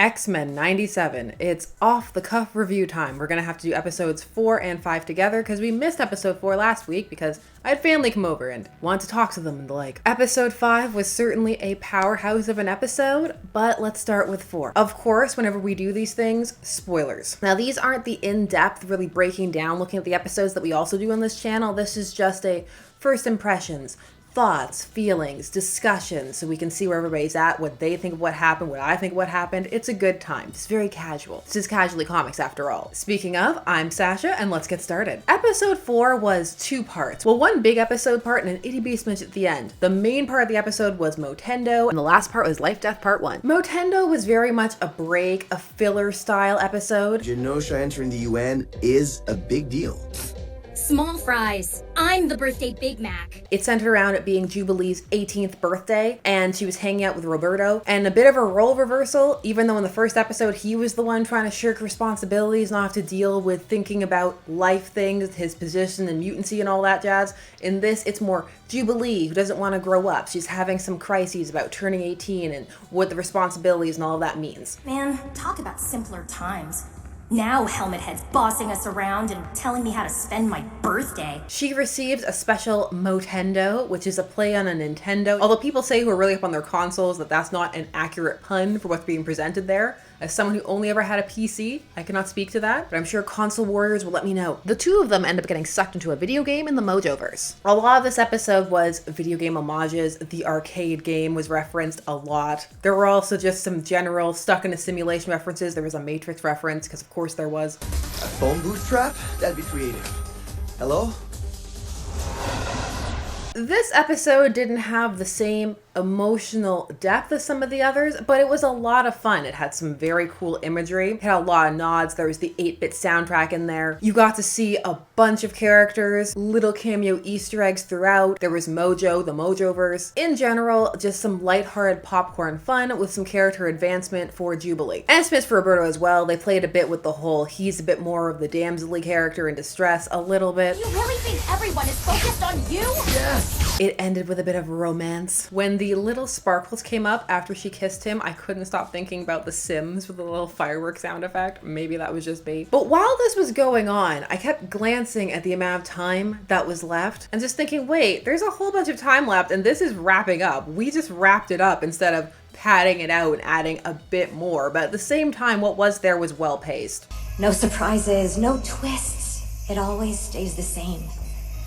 X-Men 97. It's off the cuff review time. We're gonna have to do episodes 4 and 5 together because we missed episode 4 last week because I had family come over and wanted to talk to them and the like. Episode 5 was certainly a powerhouse of an episode, but let's start with 4. Of course, whenever we do these things, spoilers. Now these aren't the in-depth, really breaking down, looking at the episodes that we also do on this channel. This is just a first impressions, thoughts, feelings, discussions, so we can see where everybody's at, what they think of what happened, what I think of what happened. It's a good time. It's very casual. This is Casually Comics after all. Speaking of, I'm Sasha, and let's get started. Episode 4 was 2 parts. Well, one big episode part and an itty bitty smidge at the end. The main part of the episode was Motendo, and the last part was Life Death Part 1. Motendo was very much a break, a filler style episode. Genosha entering the UN is a big deal. Small fries. I'm the birthday Big Mac. It centered around it being Jubilee's 18th birthday, and she was hanging out with Roberto, and a bit of a role reversal, even though in the first episode he was the one trying to shirk responsibilities, not have to deal with thinking about life things, his position and mutancy and all that jazz. In this, it's more Jubilee, who doesn't want to grow up. She's having some crises about turning 18 and what the responsibilities and all of that means. Man, talk about simpler times. Now Helmet Head's bossing us around and telling me how to spend my birthday. She receives a special Motendo, which is a play on a Nintendo. Although people say who are really up on their consoles that that's not an accurate pun for what's being presented there. As someone who only ever had a PC, I cannot speak to that, but I'm sure console warriors will let me know. The two of them end up getting sucked into a video game in the Mojoverse. A lot of this episode was video game homages. The arcade game was referenced a lot. There were also just some general stuck in a simulation references. There was a Matrix reference, because of course there was. A phone booth trap? That'd be creative. Hello? This episode didn't have the same emotional depth as some of the others, but it was a lot of fun. It had some very cool imagery. It had a lot of nods. There was the 8-bit soundtrack in there. You got to see a bunch of characters, little cameo Easter eggs throughout. There was Mojo, the Mojoverse. In general, just some lighthearted popcorn fun with some character advancement for Jubilee. And Smith for Roberto as well. They played a bit with the whole, he's a bit more of the damsel-y character in distress, a little bit. You really think everyone is focused on you? Yes! It ended with a bit of romance. When the little sparkles came up after she kissed him, I couldn't stop thinking about The Sims with the little firework sound effect. Maybe that was just me. But while this was going on, I kept glancing at the amount of time that was left and just thinking, wait, there's a whole bunch of time left and this is wrapping up. We just wrapped it up instead of padding it out and adding a bit more. But at the same time, what was there was well paced. No surprises, no twists. It always stays the same.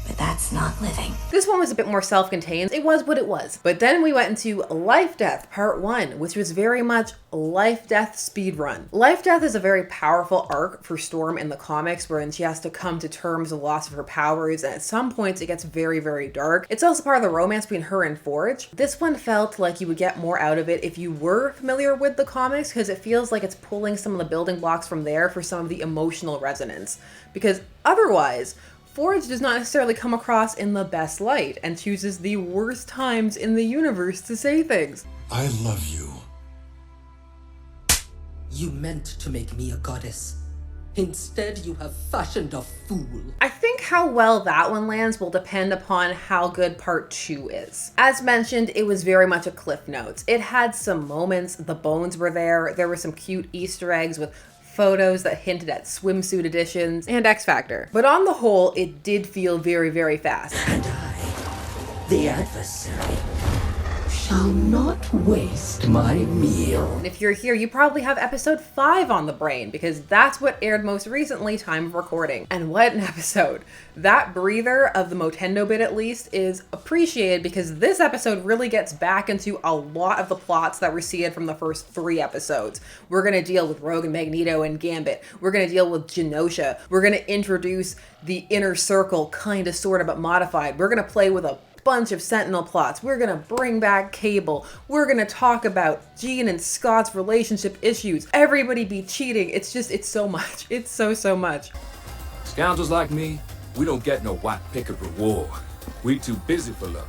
But that's not living. This one was a bit more self-contained. It was what it was. But then we went into Life Death Part 1, which was very much Life Death speedrun. Life Death is a very powerful arc for Storm in the comics, wherein she has to come to terms with the loss of her powers, and at some points it gets very, very dark. It's also part of the romance between her and Forge. This one felt like you would get more out of it if you were familiar with the comics, because it feels like it's pulling some of the building blocks from there for some of the emotional resonance. Because otherwise, Forge does not necessarily come across in the best light and chooses the worst times in the universe to say things. I love you. You meant to make me a goddess. Instead, you have fashioned a fool. I think how well that one lands will depend upon how good part 2 is. As mentioned, it was very much a Cliff Notes. It had some moments, the bones were there were some cute Easter eggs with photos that hinted at swimsuit editions and X Factor. But on the whole, it did feel very, very fast. And I, the adversary, shall not waste my meal. And if you're here, you probably have episode 5 on the brain because that's what aired most recently, time of recording. And what an episode. That breather of the Motendo bit at least is appreciated because this episode really gets back into a lot of the plots that were seen from the first 3 episodes. We're gonna deal with Rogue and Magneto and Gambit. We're gonna deal with Genosha. We're gonna introduce the inner circle, kinda, sorta, but modified. We're gonna play with a bunch of Sentinel plots. We're gonna bring back Cable. We're gonna talk about Jean and Scott's relationship issues. Everybody be cheating. It's so much. It's so much. Scoundrels like me, we don't get no white picket reward. We too busy for love.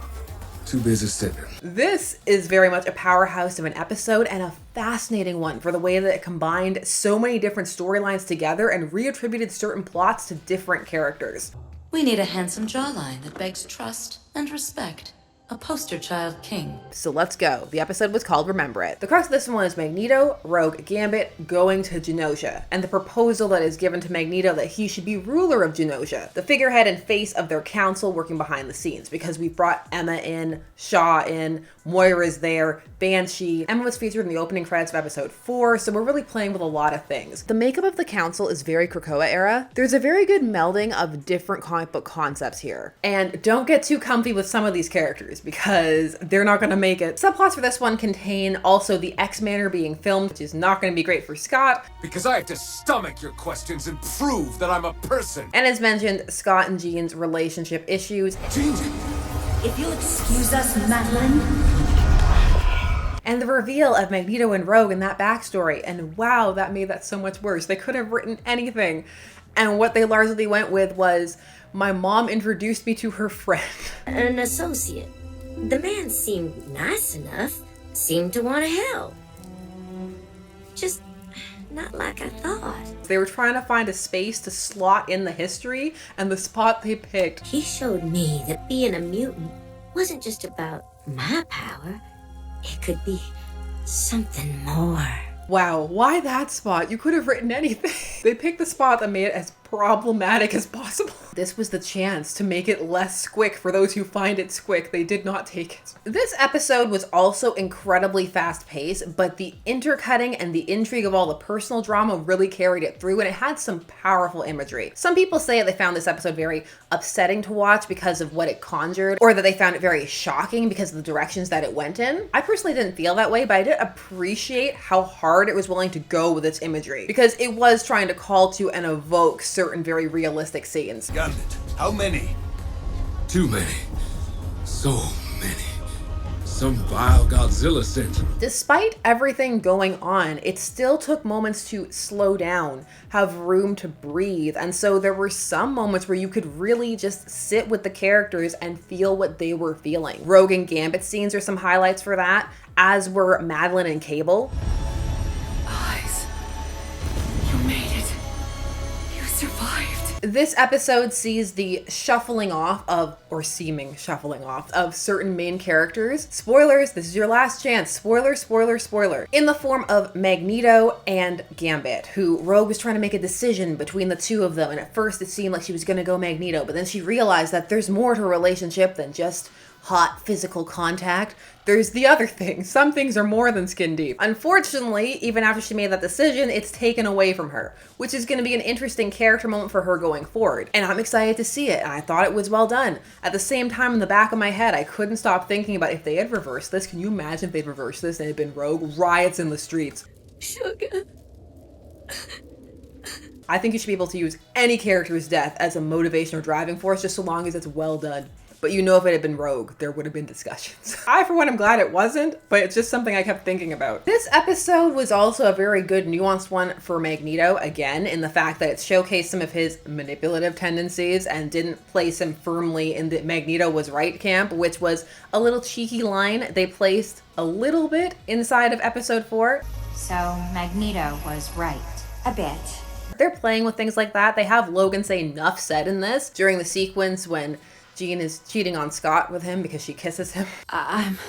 Too busy sipping. This is very much a powerhouse of an episode and a fascinating one for the way that it combined so many different storylines together and reattributed certain plots to different characters. We need a handsome jawline that begs trust and respect. A poster child king. So let's go. The episode was called Remember It. The crux of this one is Magneto, Rogue, Gambit going to Genosha, and the proposal that is given to Magneto that he should be ruler of Genosha, the figurehead and face of their council working behind the scenes, because we've brought Emma in, Shaw in, Moira's there, Banshee. Emma was featured in the opening credits of episode 4, so we're really playing with a lot of things. The makeup of the council is very Krakoa era. There's a very good melding of different comic book concepts here. And don't get too comfy with some of these characters because they're not going to make it. Subplots for this one contain also the X-Manor being filmed, which is not going to be great for Scott. Because I have to stomach your questions and prove that I'm a person. And as mentioned, Scott and Jean's relationship issues. Jean! If you'll excuse us, Madeline. And the reveal of Magneto and Rogue and that backstory. And wow, that made that so much worse. They could have written anything. And what they largely went with was, my mom introduced me to her friend. An associate. The man seemed nice enough, seemed to want to help. Just not like I thought. They were trying to find a space to slot in the history, and the spot they picked. He showed me that being a mutant wasn't just about my power. It could be something more. Wow, why that spot? You could have written anything. They picked the spot that made it as problematic as possible. This was the chance to make it less squick for those who find it squick. They did not take it. This episode was also incredibly fast-paced, but the intercutting and the intrigue of all the personal drama really carried it through, and it had some powerful imagery. Some people say they found this episode very upsetting to watch because of what it conjured, or that they found it very shocking because of the directions that it went in. I personally didn't feel that way, but I did appreciate how hard it was willing to go with its imagery, because it was trying to call to and evoke certain very realistic scenes. Gambit, how many? Too many. So many. Some vile Godzilla sent him. Despite everything going on, it still took moments to slow down, have room to breathe, and so there were some moments where you could really just sit with the characters and feel what they were feeling. Rogue and Gambit scenes are some highlights for that, as were Madeline and Cable. Eyes. You made it. You survived. This episode sees the shuffling off of, or seeming shuffling off, of certain main characters. Spoilers, this is your last chance. Spoiler, spoiler, spoiler. In the form of Magneto and Gambit, who Rogue was trying to make a decision between the two of them, and at first it seemed like she was gonna go Magneto, but then she realized that there's more to a relationship than just hot physical contact. There's the other thing. Some things are more than skin deep. Unfortunately, even after she made that decision, it's taken away from her, which is going to be an interesting character moment for her going forward. And I'm excited to see it, and I thought it was well done. At the same time, in the back of my head, I couldn't stop thinking about if they had reversed this. Can you imagine if they'd reversed this and it had been Rogue? Riots in the streets. Sugar. I think you should be able to use any character's death as a motivation or driving force, just so long as it's well done. But you know, if it had been Rogue, there would have been discussions. I, for one, am glad it wasn't, but it's just something I kept thinking about. This episode was also a very good nuanced one for Magneto, again, in the fact that it showcased some of his manipulative tendencies and didn't place him firmly in the Magneto was right camp, which was a little cheeky line they placed a little bit inside of episode 4. So Magneto was right. A bit. They're playing with things like that. They have Logan say "enough said" in this during the sequence when Jean is cheating on Scott with him because she kisses him.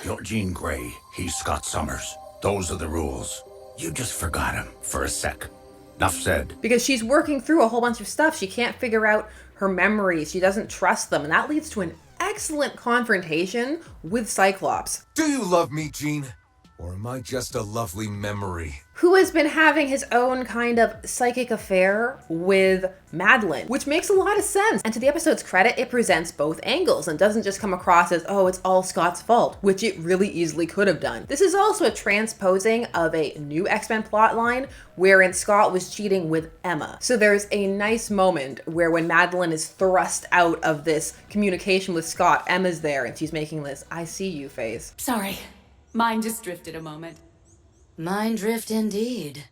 You're Jean Grey. He's Scott Summers. Those are the rules. You just forgot him for a sec. Enough said. Because she's working through a whole bunch of stuff. She can't figure out her memories. She doesn't trust them. And that leads to an excellent confrontation with Cyclops. Do you love me, Jean? Or am I just a lovely memory? Who has been having his own kind of psychic affair with Madeline, which makes a lot of sense. And to the episode's credit, it presents both angles and doesn't just come across as, oh, it's all Scott's fault, which it really easily could have done. This is also a transposing of a new X-Men plotline wherein Scott was cheating with Emma. So there's a nice moment where when Madeline is thrust out of this communication with Scott, Emma's there and she's making this "I see you" face. Sorry. Mine just drifted a moment. Mind drift indeed.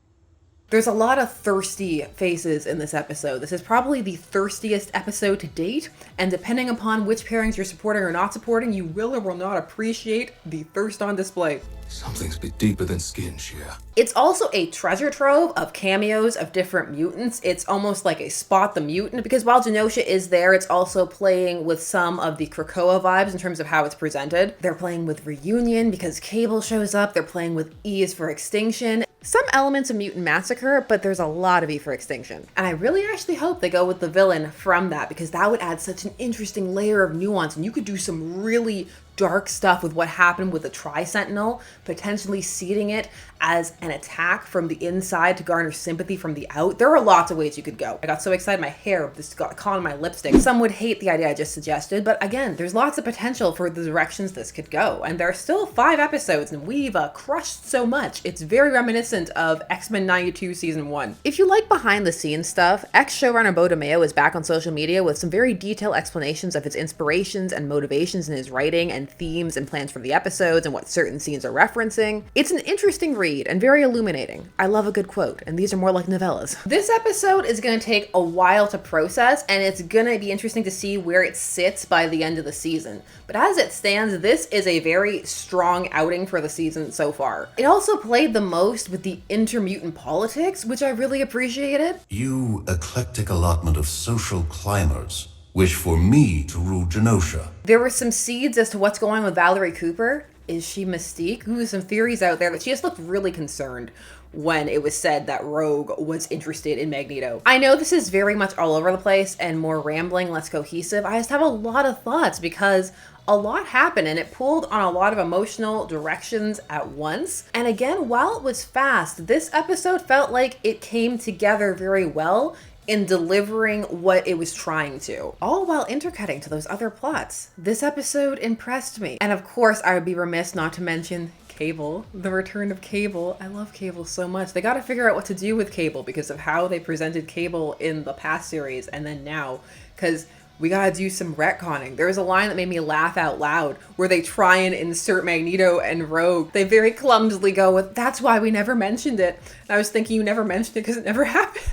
There's a lot of thirsty faces in this episode. This is probably the thirstiest episode to date, and depending upon which pairings you're supporting or not supporting, you will or will not appreciate the thirst on display. Something's a bit deeper than skin, Shia. It's also a treasure trove of cameos of different mutants. It's almost like a Spot the Mutant, because while Genosha is there, it's also playing with some of the Krakoa vibes in terms of how it's presented. They're playing with Reunion because Cable shows up. They're playing with E is for Extinction. Some elements of Mutant Massacre, but there's a lot of E for Extinction. And I really actually hope they go with the villain from that, because that would add such an interesting layer of nuance, and you could do some really dark stuff with what happened with the Tri-Sentinel, potentially seeding it as an attack from the inside to garner sympathy from the out. There are lots of ways you could go. I got so excited my hair just got caught on my lipstick. Some would hate the idea I just suggested, but again, there's lots of potential for the directions this could go. And there are still 5 episodes and we've crushed so much. It's very reminiscent of X-Men 92 Season 1. If you like behind the scenes stuff, ex-showrunner Bo DeMeo is back on social media with some very detailed explanations of his inspirations and motivations in his writing and themes and plans for the episodes and what certain scenes are referencing. It's an interesting read and very illuminating. I love a good quote, and these are more like novellas. This episode is going to take a while to process, and it's going to be interesting to see where it sits by the end of the season. But as it stands, this is a very strong outing for the season so far. It also played the most with the intermutant politics, which I really appreciated. You eclectic allotment of social climbers wish for me to rule Genosha. There were some seeds as to what's going on with Valerie Cooper. Is she Mystique? Ooh, some theories out there that she just looked really concerned when it was said that Rogue was interested in Magneto. I know this is very much all over the place and more rambling, less cohesive. I just have a lot of thoughts because a lot happened and it pulled on a lot of emotional directions at once. And again, while it was fast, this episode felt like it came together very well in delivering what it was trying to, all while intercutting to those other plots. This episode impressed me. And of course, I would be remiss not to mention Cable, the return of Cable. I love Cable so much. They gotta figure out what to do with Cable because of how they presented Cable in the past series and then now, because we gotta do some retconning. There was a line that made me laugh out loud where they try and insert Magneto and Rogue. They very clumsily go with, that's why we never mentioned it. And I was thinking you never mentioned it because it never happened.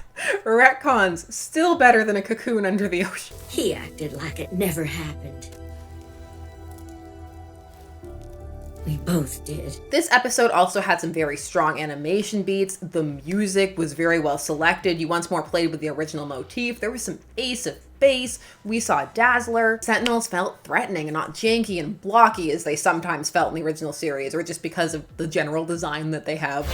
Retcons, still better than a cocoon under the ocean. He acted like it never happened. We both did. This episode also had some very strong animation beats. The music was very well selected. You once more played with the original motif. There was some ace of base. We saw Dazzler. Sentinels felt threatening and not janky and blocky as they sometimes felt in the original series, or just because of the general design that they have.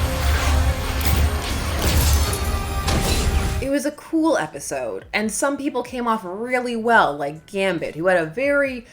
It was a cool episode, and some people came off really well, like Gambit, who had a very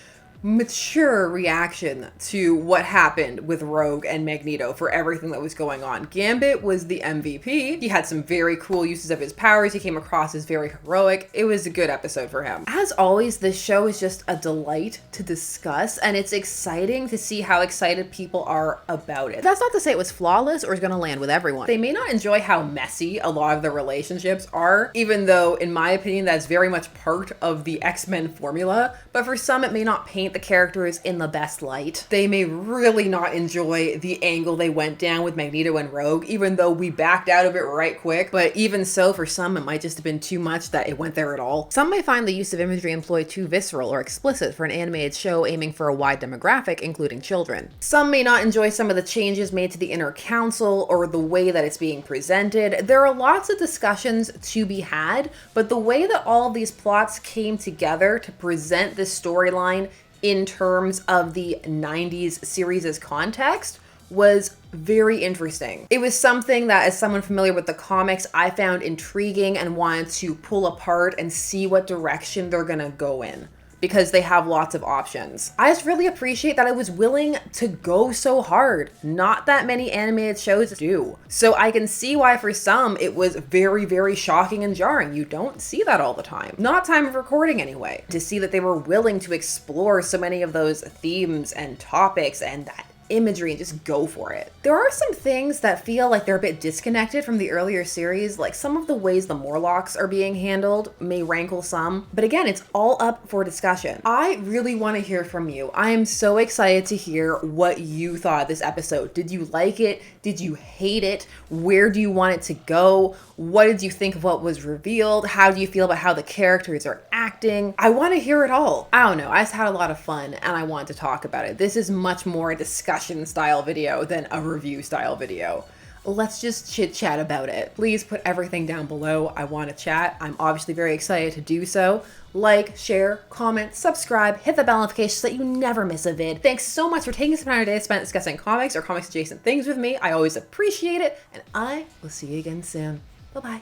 mature reaction to what happened with Rogue and Magneto for everything that was going on. Gambit was the MVP. He had some very cool uses of his powers. He came across as very heroic. It was a good episode for him. As always, this show is just a delight to discuss, and it's exciting to see how excited people are about it. That's not to say it was flawless or is going to land with everyone. They may not enjoy how messy a lot of the relationships are, even though, in my opinion, that's very much part of the X-Men formula, but for some it may not paint the characters in the best light. They may really not enjoy the angle they went down with Magneto and Rogue, even though we backed out of it right quick. But even so, for some, it might just have been too much that it went there at all. Some may find the use of imagery employed too visceral or explicit for an animated show aiming for a wide demographic, including children. Some may not enjoy some of the changes made to the inner council or the way that it's being presented. There are lots of discussions to be had, but the way that all of these plots came together to present this storyline in terms of the 90s series' context was very interesting. It was something that, as someone familiar with the comics, I found intriguing and wanted to pull apart and see what direction they're gonna go in, because they have lots of options. I just really appreciate that I was willing to go so hard. Not that many animated shows do. So I can see why for some it was very, very shocking and jarring. You don't see that all the time. Not time of recording anyway. To see that they were willing to explore so many of those themes and topics and that imagery and just go for it. There are some things that feel like they're a bit disconnected from the earlier series, like some of the ways the Morlocks are being handled may rankle some, but again, it's all up for discussion. I really want to hear from you. I am so excited to hear what you thought of this episode. Did you like it? Did you hate it? Where do you want it to go? What did you think of what was revealed? How do you feel about how the characters are acting? I want to hear it all. I don't know. I just had a lot of fun and I want to talk about it. This is much more a discussion style video than a review style video. Let's just chit chat about it. Please put everything down below. I want to chat. I'm obviously very excited to do so. Like, share, comment, subscribe, hit the bell notification so that you never miss a vid. Thanks so much for taking some time today spent discussing comics or comics adjacent things with me. I always appreciate it, and I will see you again soon. Bye-bye.